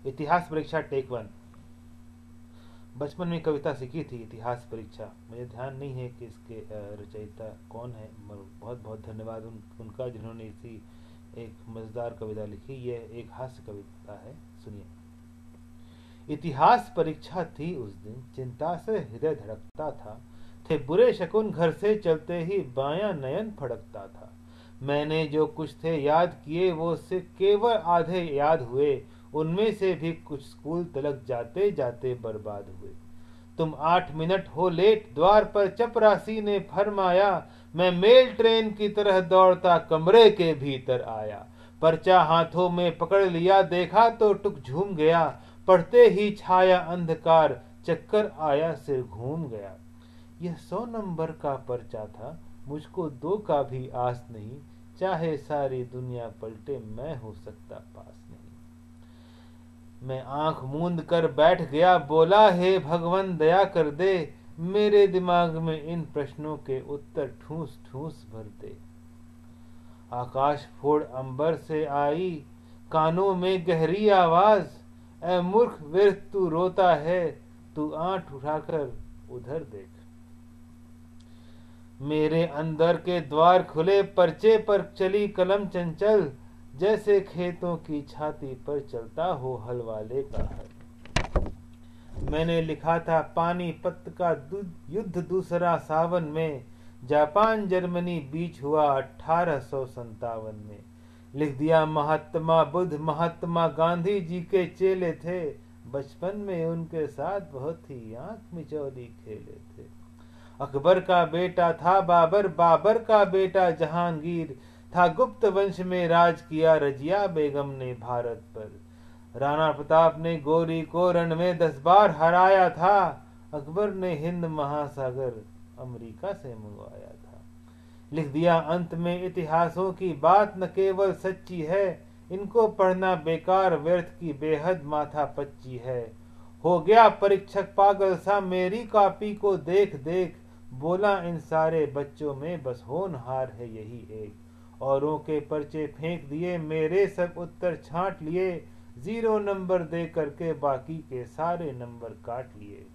इतिहास परीक्षा टेक 1। बचपन में कविता सीखी थी इतिहास परीक्षा। मुझे ध्यान नहीं है कि इसके रचयिता कौन है, मगर बहुत बहुत धन्यवाद उनका जिन्होंने इसी एक मजेदार कविता लिखी। यह एक हास्य कविता है, सुनिए। इतिहास परीक्षा थी उस दिन, चिंता से हृदय धड़कता था। थे बुरे शकुन, घर से चलते ही बायां नयन फड़कता था। मैंने जो कुछ थे याद किए वो से केवल आधे याद हुए। उनमें से भी कुछ स्कूल तलक जाते जाते बर्बाद हुए। तुम 8 मिनट हो लेट, द्वार पर चपरासी ने फरमाया। मैं मेल ट्रेन की तरह दौड़ता कमरे के भीतर आया। पर्चा हाथों में पकड़ लिया, देखा तो टुक झूम गया। पढ़ते ही छाया अंधकार, चक्कर आया, सिर घूम गया। यह 100 नंबर का पर्चा था, मुझको 2 का भी आस नहीं। चाहे सारी दुनिया पलटे, मैं हो सकता पास नहीं। मैं आंख मूंद कर बैठ गया, बोला हे भगवान दया कर दे। मेरे दिमाग में इन प्रश्नों के उत्तर ठूस ठूस भर दे। आकाश फोड़ अंबर से आई, कानों में गहरी आवाज। ऐ मूर्ख व्यर्थ तू रोता है, तू आंख उठाकर उधर देख। मेरे अंदर के द्वार खुले, पर्चे पर चली कलम चंचल। जैसे खेतों की छाती पर चलता हो हल वाले का हल। मैंने लिखा था पानीपत का युद्ध दूसरा सावन में। जापान जर्मनी बीच हुआ 1857 में। लिख दिया महात्मा बुद्ध महात्मा गांधी जी के चेले थे। बचपन में उनके साथ बहुत ही आंख मिचौली खेले थे। अकबर का बेटा था बाबर, बाबर का बेटा जहांगीर था। गुप्त वंश में राज किया रजिया बेगम ने भारत पर। राणा प्रताप ने गोरी को रण में 10 बार हराया था। अकबर ने हिंद महासागर अमेरिका से मंगवाया था। लिख दिया अंत में इतिहासों की बात न केवल सच्ची है। इनको पढ़ना बेकार व्यर्थ की बेहद माथा पच्ची है। हो गया परीक्षक पागल सा मेरी कॉपी को देख देख। बोला इन सारे बच्चों में बस होनहार है यही एक। औरों के पर्चे फेंक दिए, मेरे सब उत्तर छांट लिए। 0 नंबर दे करके बाकी के सारे नंबर काट लिए।